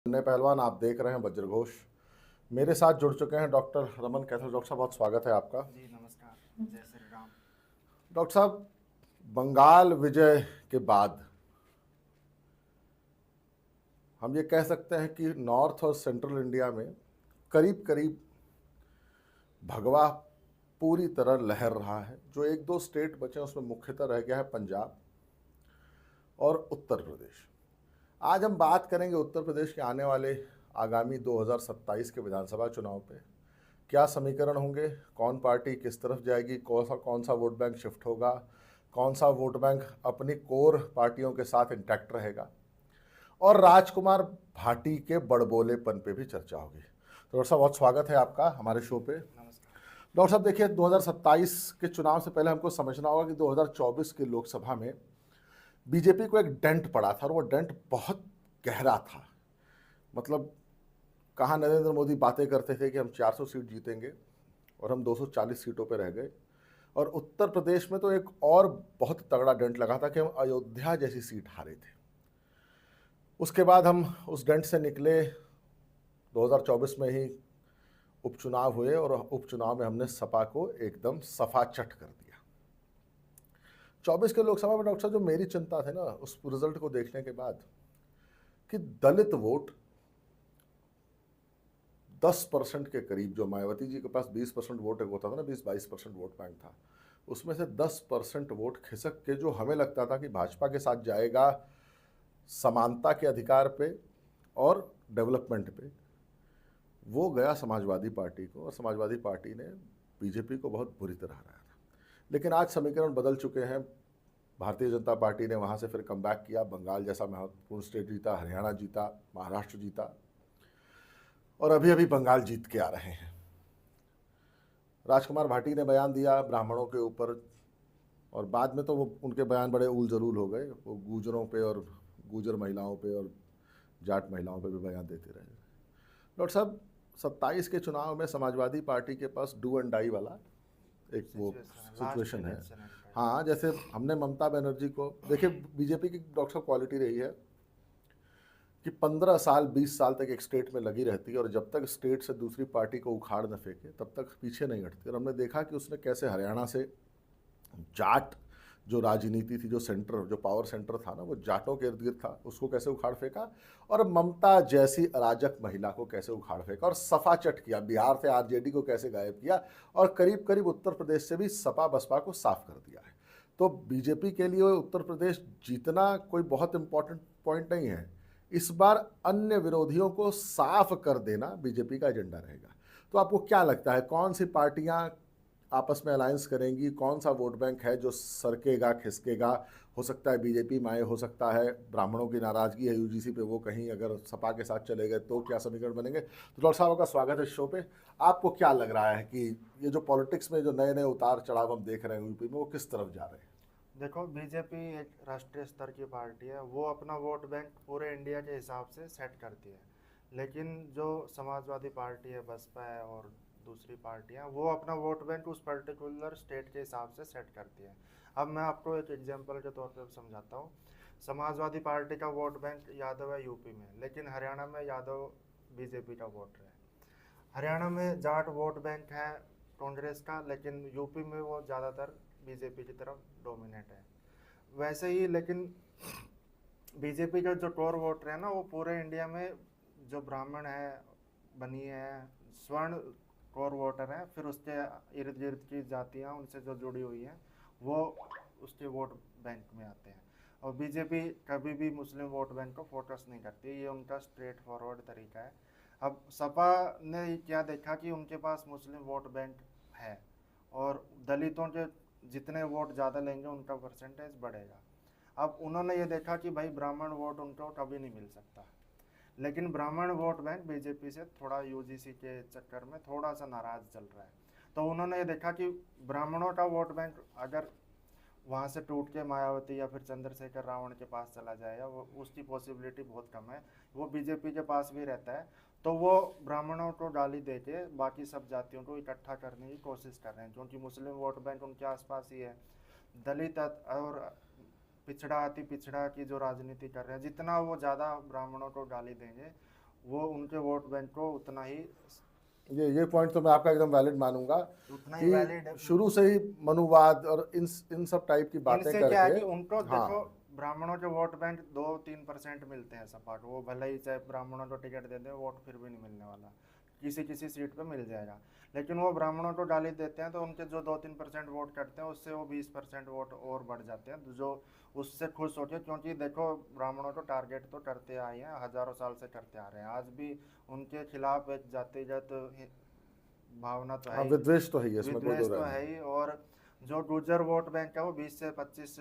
नए पहलवान आप देख रहे हैं वज्र घोष। मेरे साथ जुड़ चुके हैं डॉक्टर रमन कैथल। डॉक्टर साहब बहुत स्वागत है आपका। जी नमस्कार। जय श्री राम। डॉक्टर साहब, बंगाल विजय के बाद हम ये कह सकते हैं कि नॉर्थ और सेंट्रल इंडिया में करीब करीब भगवा पूरी तरह लहर रहा है। जो एक दो स्टेट बचे हैं उसमें मुख्यतः रह गया है पंजाब और उत्तर प्रदेश। आज हम बात करेंगे उत्तर प्रदेश के आने वाले आगामी 2027 के विधानसभा चुनाव पे क्या समीकरण होंगे, कौन पार्टी किस तरफ जाएगी, कौन सा वोट बैंक शिफ्ट होगा, कौन सा वोट बैंक अपनी कोर पार्टियों के साथ इंटैक्ट रहेगा, और राजकुमार भाटी के बड़बोलेपन पे भी चर्चा होगी। तो डॉक्टर साहब बहुत स्वागत है आपका हमारे शो पे। नमस्कार। डॉक्टर साहब देखिए, 2027 के चुनाव से पहले हमको समझना होगा कि 2024 की लोकसभा में बीजेपी को एक डेंट पड़ा था और वो डेंट बहुत गहरा था। मतलब कहाँ नरेंद्र मोदी बातें करते थे कि हम 400 सीट जीतेंगे और हम 240 सीटों पर रह गए। और उत्तर प्रदेश में तो एक और बहुत तगड़ा डेंट लगा था कि हम अयोध्या जैसी सीट हारे थे। उसके बाद हम उस डेंट से निकले, 2024 में ही उपचुनाव हुए और उपचुनाव में हमने सपा को एकदम सफाचट कर दिया। 24 के लोकसभा में डॉक्टर साहब जो मेरी चिंता थी ना उस रिजल्ट को देखने के बाद, कि दलित वोट 10% के करीब, जो मायावती जी के पास 20% वोट होता था ना, 20-22% वोट बैंक था, उसमें से 10% वोट खिसक के जो हमें लगता था कि भाजपा के साथ जाएगा समानता के अधिकार पे और डेवलपमेंट पे, वो गया समाजवादी पार्टी को, और समाजवादी पार्टी ने बीजेपी को बहुत बुरी तरह हराया था। लेकिन आज समीकरण बदल चुके हैं। भारतीय जनता पार्टी ने वहाँ से फिर कमबैक किया, बंगाल जैसा महत्वपूर्ण स्टेट जीता, हरियाणा जीता, महाराष्ट्र जीता, और अभी अभी बंगाल जीत के आ रहे हैं। राजकुमार भाटी ने बयान दिया ब्राह्मणों के ऊपर, और बाद में तो वो उनके बयान बड़े उल जलूल हो गए। वो गूजरों पे और गूजर महिलाओं पे और जाट महिलाओं पे भी बयान देते रहे। डॉक्टर साहब, 27 के चुनाव में समाजवादी पार्टी के पास डू एंड डाई वाला एक वो सिचुएशन है, लास्ट सिचुएशन है। इलेक्शन है इनका। हाँ, जैसे हमने ममता बनर्जी को देखिए, बीजेपी की डॉक्टर साहब क्वालिटी रही है कि 15 साल 20 साल तक एक स्टेट में लगी रहती है, और जब तक स्टेट से दूसरी पार्टी को उखाड़ न फेंके तब तक पीछे नहीं हटती। और हमने देखा कि उसने कैसे हरियाणा से जाट जो राजनीति थी, जो सेंटर, जो पावर सेंटर था ना, वो जाटों के इर्द गिर्द था, उसको कैसे उखाड़ फेंका, और ममता जैसी अराजक महिला को कैसे उखाड़ फेंका और सफाचट किया। बिहार से आरजेडी को कैसे गायब किया, और करीब करीब उत्तर प्रदेश से भी सपा बसपा को साफ कर दिया है। तो बीजेपी के लिए उत्तर प्रदेश जीतना कोई बहुत इंपॉर्टेंट पॉइंट नहीं है। इस बार अन्य विरोधियों को साफ कर देना बीजेपी का एजेंडा रहेगा। तो आपको क्या लगता है, कौन सी पार्टियां आपस में अलायंस करेंगी, कौन सा वोट बैंक है जो सरकेगा खिसकेगा? हो सकता है बीजेपी में आए, हो सकता है ब्राह्मणों की नाराजगी है यूजीसी पे, वो कहीं अगर सपा के साथ चले गए तो क्या समीकरण बनेंगे? तो डॉक्टर साहब का स्वागत है इस शो पे। आपको क्या लग रहा है कि ये जो पॉलिटिक्स में जो नए नए उतार चढ़ाव हम देख रहे हैं यूपी में, वो किस तरफ जा रहे हैं? देखो, बीजेपी एक राष्ट्रीय स्तर की पार्टी है, वो अपना वोट बैंक पूरे इंडिया के हिसाब से सेट करती है। लेकिन जो समाजवादी पार्टी है, बसपा है और दूसरी पार्टियां, वो अपना वोट बैंक उस पर्टिकुलर स्टेट के हिसाब से सेट करती है। अब मैं आपको एक एग्जांपल के तौर पर समझाता हूँ। समाजवादी पार्टी का वोट बैंक यादव है यूपी में, लेकिन हरियाणा में यादव बीजेपी का वोटर है। हरियाणा में जाट वोट बैंक है कांग्रेस का, लेकिन यूपी में वो ज़्यादातर बीजेपी की तरफ डोमिनेट है। वैसे ही लेकिन बीजेपी का जो कोर वोटर है ना, वो पूरे इंडिया में जो ब्राह्मण है, बनिए है, स्वर्ण कोर वोटर है, फिर उसके इर्द गिर्द की जातियाँ उनसे जो जुड़ी हुई हैं, वो उसके वोट बैंक में आते हैं। और बीजेपी कभी भी मुस्लिम वोट बैंक को फोकस नहीं करती, ये उनका स्ट्रेट फॉरवर्ड तरीका है। अब सपा ने क्या देखा कि उनके पास मुस्लिम वोट बैंक है और दलितों के जितने वोट ज़्यादा लेंगे उनका परसेंटेज बढ़ेगा। अब उन्होंने ये देखा कि भाई ब्राह्मण वोट उनको कभी नहीं मिल सकता, लेकिन ब्राह्मण वोट बैंक बीजेपी से थोड़ा यूजीसी के चक्कर में थोड़ा सा नाराज चल रहा है। तो उन्होंने ये देखा कि ब्राह्मणों का वोट बैंक अगर वहाँ से टूट के मायावती या फिर चंद्रशेखर रावण के पास चला जाएगा, वो उसकी पॉसिबिलिटी बहुत कम है, वो बीजेपी के पास भी रहता है। तो वो ब्राह्मणों को गाली दे के बाकी सब जातियों को इकट्ठा करने की कोशिश कर रहे हैं, क्योंकि मुस्लिम वोट बैंक उनके आसपास ही है। दलित और पिछड़ा अति पिछड़ा की जो राजनीति कर रहे हैं, जितना वो ज़्यादा ब्राह्मणों को गाली देंगे वो उनके वोट बैंक को उतना ही ये पॉइंट तो मैं आपका एकदम वैलिड मानूंगा वैलिड है। कि शुरू से ही मनुवाद और इन सब टाइप की बातें इनसे क्या है कि करके। उनको हाँ, देखो, ब्राह्मणों के वोट बैंक 2-3% मिलते हैं सपाट, वो भले ही चाहे ब्राह्मणों को टिकट दे दे, वोट फिर भी नहीं मिलने वाला, किसी किसी सीट पे मिल जाएगा। लेकिन वो ब्राह्मणों को गाली देते हैं तो उनके जो 2-3% वोट कटते हैं उससे वो 20% वोट और बढ़ जाते हैं, जो उससे खुश होते हैं, क्योंकि देखो ब्राह्मणों को टारगेट तो करते आए हैं, हजारों साल से करते आ रहे हैं, आज भी उनके खिलाफ एक जातिगत भावना तो है हाँ, ही, विद्वेष तो है ही है, इसमें कोई दो विद्वेष तो राय है नहीं। ही। और जो गुर्जर वोट बैंक है वो 20 से 25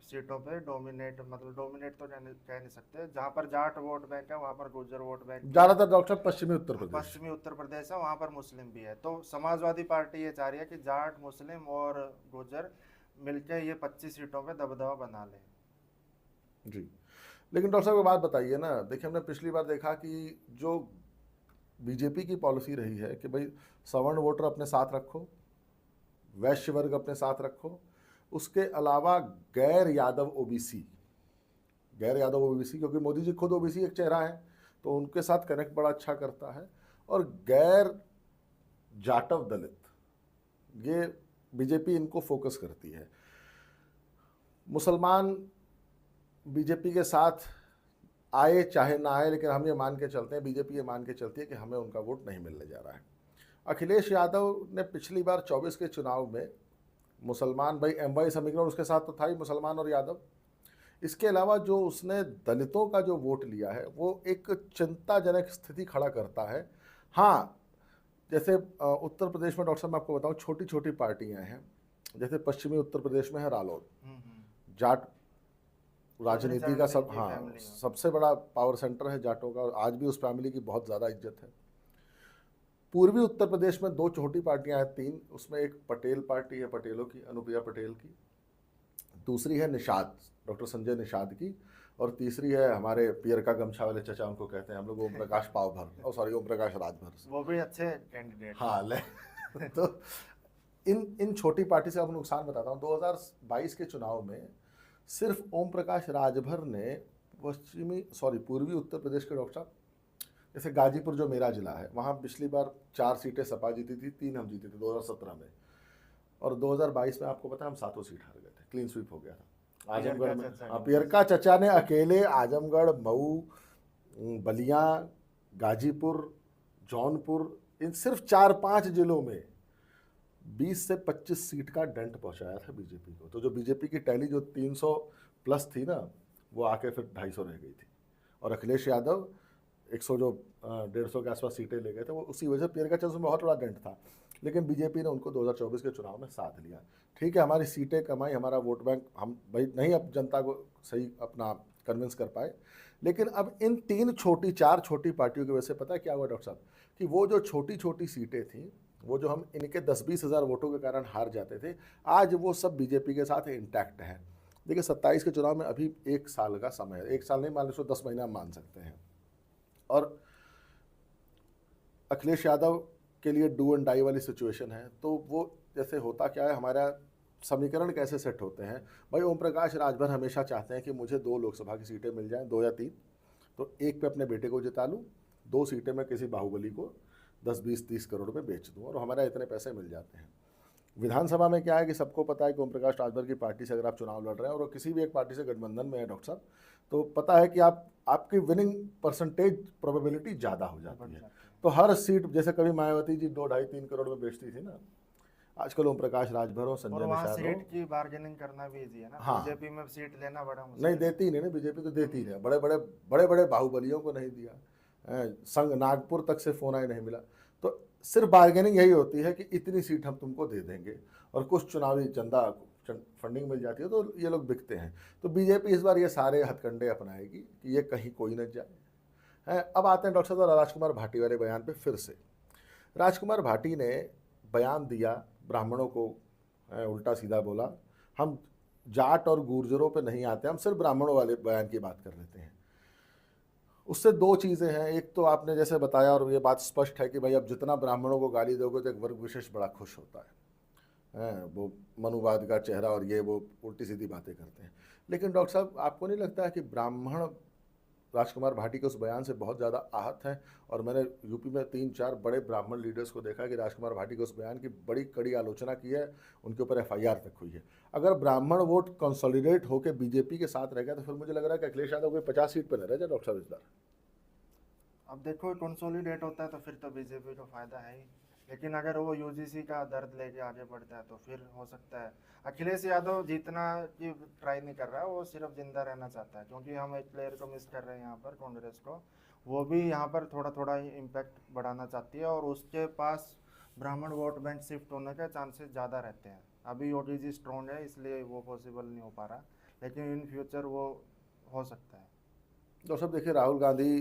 सीटों पे डोमिनेट, मतलब डोमिनेट तो कह नहीं सकते, जहाँ पर जाट वोट बैंक है वहाँ पर गुर्जर वोट बैंक भी है। ज्यादातर डॉक्टर पश्चिमी उत्तर प्रदेश। पश्चिमी उत्तर प्रदेश है, वहाँ पर मुस्लिम भी है, तो समाजवादी पार्टी ये चाह रही है कि जाट, मुस्लिम और गुर्जर मिलकर ये 25 सीटों पे दबदबा बना ले। जी, लेकिन डॉक्टर साहब एक बात बताइए ना, देखिए हमने पिछली बार देखा कि जो बीजेपी की पॉलिसी रही है कि भाई सवर्ण वोटर अपने साथ रखो, वैश्य वर्ग अपने साथ रखो, उसके अलावा गैर यादव ओबीसी, गैर यादव ओबीसी, क्योंकि मोदी जी खुद ओबीसी एक चेहरा है तो उनके साथ कनेक्ट बड़ा अच्छा करता है, और गैर जाटव दलित, ये बीजेपी इनको फोकस करती है। मुसलमान बीजेपी के साथ आए चाहे ना आए, लेकिन हम ये मान के चलते हैं, बीजेपी ये मान के चलती है कि हमें उनका वोट नहीं मिलने जा रहा है। अखिलेश यादव ने पिछली बार 24 के चुनाव में मुसलमान, भाई एमवाई समीकरण उसके साथ तो था ही, मुसलमान और यादव, इसके अलावा जो उसने दलितों का जो वोट लिया है वो एक चिंताजनक स्थिति खड़ा करता है। हाँ, जैसे उत्तर प्रदेश में डॉक्टर साहब मैं आपको बताऊं, छोटी छोटी पार्टियां हैं, जैसे पश्चिमी उत्तर प्रदेश में है रालोद, जाट राजनीति का सब, हाँ, सबसे बड़ा पावर सेंटर है जाटों का, और आज भी उस फैमिली की बहुत ज़्यादा इज्जत है। पूर्वी उत्तर प्रदेश में दो छोटी पार्टियां हैं, तीन, उसमें एक पटेल पार्टी है, पटेलों की, अनुप्रिया पटेल की, दूसरी है निषाद, डॉक्टर संजय निषाद की, और तीसरी है हमारे पियर का गमछा वाले चचा, उनको कहते हैं हम लोग ओम प्रकाश पावभर, और सॉरी ओम प्रकाश राजभर, वो भी अच्छे कैंडिडेट। हाँ ले तो इन छोटी पार्टी से आपको नुकसान बताता हूँ। 2022 के चुनाव में सिर्फ ओम प्रकाश राजभर ने पूर्वी उत्तर प्रदेश के डॉक्टर साहब, जैसे गाजीपुर जो मेरा जिला है, वहाँ पिछली बार 4 सीटें सपा जीती थी, 3 हम जीते थे 2017 में, और 2022 में आपको पता है हम 7 सीट हार गए थे, क्लीन स्वीप हो गया था आजमगढ़ में। पियरका चचा ने अकेले आजमगढ़, मऊ, बलिया, गाजीपुर, जौनपुर, इन सिर्फ 4-5 जिलों में 20 से 25 सीट का डेंट पहुंचाया था बीजेपी को। तो जो बीजेपी की टैली जो 300 प्लस थी ना, वो आके फिर 250 रह गई थी, और अखिलेश यादव 100 जो 150 के आसपास सीटें ले गए थे, वो उसी वजह से पियरका चचा में बहुत बड़ा डेंट था, लेकिन बीजेपी ने उनको 2024 के चुनाव में साथ लिया। ठीक है, हमारी सीटें कमाई, हमारा वोट बैंक, हम भाई नहीं अब जनता को सही अपना कन्विंस कर पाए, लेकिन अब इन 4 छोटी पार्टियों की वजह से पता है क्या हुआ डॉक्टर साहब, कि वो जो छोटी छोटी सीटें थी, वो जो हम इनके 10-20 हज़ार वोटों के कारण हार जाते थे, आज वो सब बीजेपी के साथ इंटैक्ट है। देखिए 27 के चुनाव में अभी 1 साल का समय है, 1 साल नहीं मान लो, 10 महीना मान सकते हैं, और अखिलेश यादव के लिए डू एंड डाई वाली सिचुएशन है। तो वो जैसे होता क्या है, हमारा समीकरण कैसे सेट होते हैं, भाई ओम प्रकाश राजभर हमेशा चाहते हैं कि मुझे 2 लोकसभा की सीटें मिल जाएं, 2 या 3, तो एक पे अपने बेटे को जिता लूँ, 2 सीटें मैं किसी बाहुबली को 10-20-30 करोड़ में बेच दूँ, और हमारा इतने पैसे मिल जाते हैं। विधानसभा में क्या है कि सबको पता है कि ओम प्रकाश राजभर की पार्टी से अगर आप चुनाव लड़ रहे हैं और किसी भी एक पार्टी से गठबंधन में है डॉक्टर साहब, तो पता है कि आपकी विनिंग परसेंटेज प्रोबेबिलिटी ज़्यादा हो जाती है। तो हर सीट, जैसे कभी मायावती जी 2-2.5-3 करोड़ में बेचती थी ना, आजकल ओम प्रकाश राजभर हो, संजय निषाद हो, सीट की बार्गेनिंग करना भी इजी है ना। हाँ, बीजेपी में सीट लेना बड़ा मुश्किल नहीं देती नहीं ना बीजेपी, तो देती नहीं, बड़े बड़े बाहुबलियों को नहीं दिया, संग नागपुर तक से फोन आए नहीं मिला। तो सिर्फ बार्गेनिंग यही होती है कि इतनी सीट हम तुमको दे देंगे, और कुछ चुनावी चंदा फंडिंग मिल जाती है, तो ये लोग बिकते हैं। तो बीजेपी इस बार ये सारे हथकंडे अपनाएगी कि ये कहीं कोई न जाए है। अब आते हैं डॉक्टर साहब राजकुमार भाटी वाले बयान पे। फिर से राजकुमार भाटी ने बयान दिया, ब्राह्मणों को उल्टा सीधा बोला, हम जाट और गुर्जरों पे नहीं आते, हम सिर्फ ब्राह्मणों वाले बयान की बात कर लेते हैं। उससे 2 चीज़ें हैं, एक तो आपने जैसे बताया, और ये बात स्पष्ट है कि भाई अब जितना ब्राह्मणों को गाली दोगे तो एक वर्ग विशेष बड़ा खुश होता है, वो मनुवाद का चेहरा, और ये वो उल्टी सीधी बातें करते हैं। लेकिन डॉक्टर साहब आपको नहीं लगता है कि ब्राह्मण राजकुमार भाटी के उस बयान से बहुत ज़्यादा आहत हैं और मैंने यूपी में 3-4 बड़े ब्राह्मण लीडर्स को देखा कि राजकुमार भाटी के उस बयान की बड़ी कड़ी आलोचना की है, उनके ऊपर एफआईआर तक हुई है। अगर ब्राह्मण वोट कंसोलिडेट होकर बीजेपी के साथ रह गया तो फिर मुझे लग रहा है कि अखिलेश यादव कोई 50 सीट पर न रह जाए डॉक्टर साहब इस बार। अब देखो कंसोलिडेट होता है तो फिर तो बीजेपी को फायदा है ही, लेकिन अगर वो यूजीसी का दर्द लेके आगे बढ़ता है तो फिर हो सकता है। अखिलेश यादव जीतना की ट्राई नहीं कर रहा है, वो सिर्फ जिंदा रहना चाहता है, क्योंकि हम एक प्लेयर को मिस कर रहे हैं यहाँ पर, कांग्रेस को। वो भी यहाँ पर थोड़ा थोड़ा इम्पैक्ट बढ़ाना चाहती है और उसके पास ब्राह्मण वोट बैंक शिफ्ट होने के चांसेस ज़्यादा रहते हैं। अभी ओडीजी स्ट्रॉन्ग है इसलिए वो पॉसिबल नहीं हो पा रहा, लेकिन इन फ्यूचर वो हो सकता है। डॉक्टर साहब देखिए, राहुल गांधी,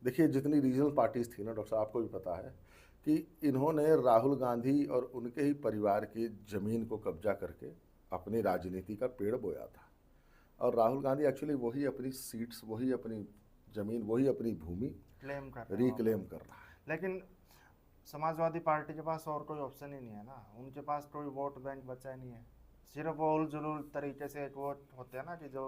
देखिए जितनी रीजनल पार्टीज थी ना डॉक्टर साहब, आपको भी पता है कि इन्होंने राहुल गांधी और उनके ही परिवार की ज़मीन को कब्जा करके अपनी राजनीति का पेड़ बोया था। और राहुल गांधी एक्चुअली वही अपनी सीट्स, वही अपनी ज़मीन, वही अपनी भूमि क्लेम कर रहे हैं रिक्लेम कर रहा है। लेकिन समाजवादी पार्टी के पास और कोई ऑप्शन ही नहीं है ना, उनके पास कोई वोट बैंक बचा ही नहीं है। सिर्फ वो उल जुलूल तरीके से एक वोट होते हैं ना कि जो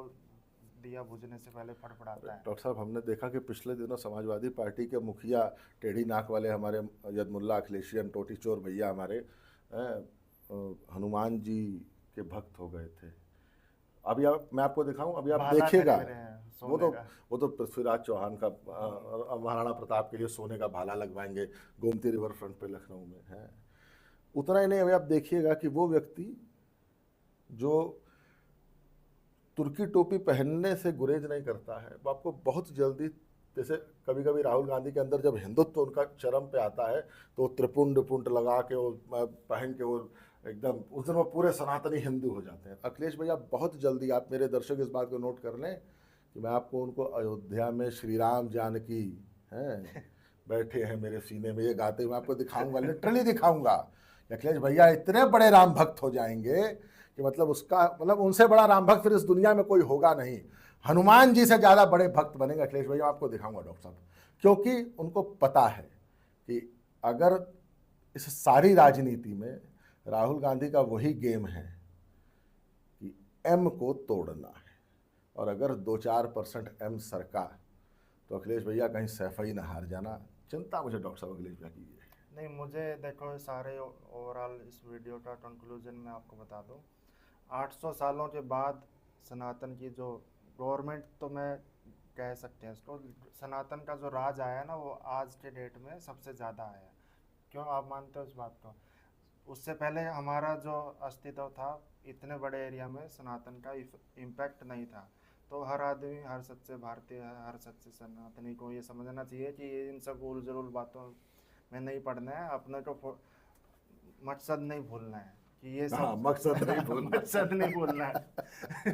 दिया बुझने से पहले फड़फड़ाता है। डॉक्टर साहब हमने देखा कि पिछले दिनों समाजवादी पार्टी के मुखिया, टेढ़ी नाक वाले हमारे यदमुल्ला अखिलेशियन टोटी चोर भैया हमारे हनुमान जी के भक्त हो गए थे। अभी मैं आपको दिखाऊं, अभी आप भाला देखिएगा, खरीद रहे हैं वो सोने तो का। वो तो पृथ्वीराज चौहान का महाराणा प्रताप के लिए सोने का भाला लगवाएंगे गोमती रिवर फ्रंट पे लखनऊ में है। उतना ही नहीं, अभी आप देखिएगा कि वो व्यक्ति जो तुर्की टोपी पहनने से गुरेज नहीं करता है, वो आपको बहुत जल्दी, जैसे कभी कभी राहुल गांधी के अंदर जब हिंदुत्व उनका चरम पे आता है तो वो त्रिपुंड पुंड लगा के वो पहन के वो एकदम उस दिन वो पूरे सनातनी हिंदू हो जाते हैं। अखिलेश भैया बहुत जल्दी, आप मेरे दर्शक इस बात को नोट कर लें कि मैं आपको उनको अयोध्या में श्री राम जानकी हैं बैठे हैं मेरे सीने में ये गाते हुए आपको दिखाऊंगा, लिटरली दिखाऊंगा। अखिलेश भैया इतने बड़े राम भक्त हो जाएंगे कि मतलब उसका मतलब उनसे बड़ा राम भक्त फिर इस दुनिया में कोई होगा नहीं। हनुमान जी से ज़्यादा बड़े भक्त बनेंगे अखिलेश भैया, आपको दिखाऊंगा डॉक्टर साहब, क्योंकि उनको पता है कि अगर इस सारी राजनीति में राहुल गांधी का वही गेम है कि एम को तोड़ना है, और अगर 2-4% एम सरका तो अखिलेश भैया कहीं सैफई ना हार जाना। चिंता मुझे डॉक्टर साहब अखिलेश भैया की है नहीं, मुझे देखो सारे ओवरऑल इस वीडियो का कंक्लूजन मैं आपको बता दूं। 800 सालों के बाद सनातन की जो गवर्नमेंट, तो मैं कह सकते हैं इसको, सनातन का जो राज आया है ना, वो आज के डेट में सबसे ज़्यादा आया। क्यों आप मानते हो इस बात को? उससे पहले हमारा जो अस्तित्व था इतने बड़े एरिया में सनातन का इम्पैक्ट नहीं था। तो हर आदमी, हर सच्चे भारतीय, हर सच्चे सनातनी को ये समझना चाहिए कि ये इन सब उल जलूल बातों में नहीं पड़ना है, अपने को मकसद नहीं भूलना है कि ये सब मकसद नहीं भूलना मकसद नहीं भूलना है।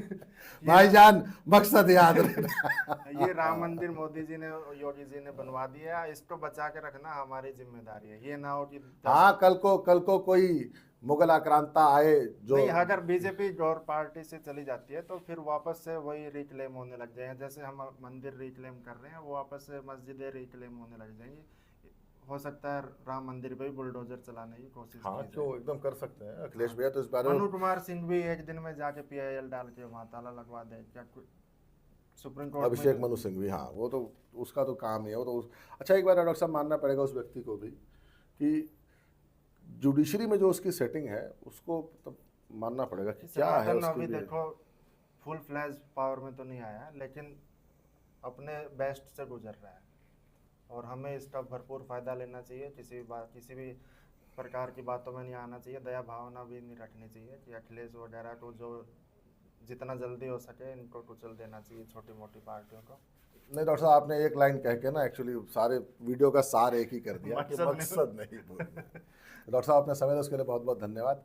भाईजान, मकसद याद रखना। ये राम मंदिर मोदी जी ने, योगी जी ने बनवा दिया, इसको बचा के रखना हमारी जिम्मेदारी है। ये ना हो कि हाँ, कल को कोई मुगल आक्रांता आए जो नहीं, अगर बीजेपी गौर पार्टी से चली जाती है तो फिर वापस से वही रिक्लेम होने लग जाएंगे। जैसे हम मंदिर रिक्लेम कर रहे हैं, वो वापस से मस्जिदें रिक्लेम होने लग जाएंगी। हो सकता है राम मंदिर पे भी बुलडोजर चलाने की कोशिश हाँ, की क्यों, जाए। एकदम कर सकते हैं अखिलेश भैया तो इस बारे में। मनु कुमार सिंह भी एक दिन में जाके पीआईएल डाल के वहाँ ताला लगवा दे क्या? सुप्रीम कोर्ट अभिषेक मनु सिंह भी, हाँ, वो तो उसका तो काम ही है, वो तो अच्छा एक बार डॉक्टर साहब मानना पड़ेगा उस व्यक्ति को भी कि जुडिशरी में जो उसकी सेटिंग है उसको तो मानना पड़ेगा कि क्या है सनातन उसके अभी लिए। देखो फुल फ्लैश पावर में तो नहीं आया, लेकिन अपने बेस्ट से गुजर रहा है और हमें इसका भरपूर फायदा लेना चाहिए। किसी भी प्रकार की बातों में नहीं आना चाहिए, दया भावना भी नहीं रखनी चाहिए कि अखिलेश वगैरह को जो जितना जल्दी हो सके इनको कुचल देना चाहिए, छोटी मोटी पार्टियों को। नहीं डॉक्टर साहब, आपने एक लाइन कह के ना एक्चुअली सारे वीडियो का सार एक ही कर दिया कि मकसद मकसद नहीं भूलना। डॉक्टर साहब अपने समय दिया उसके लिए बहुत बहुत धन्यवाद।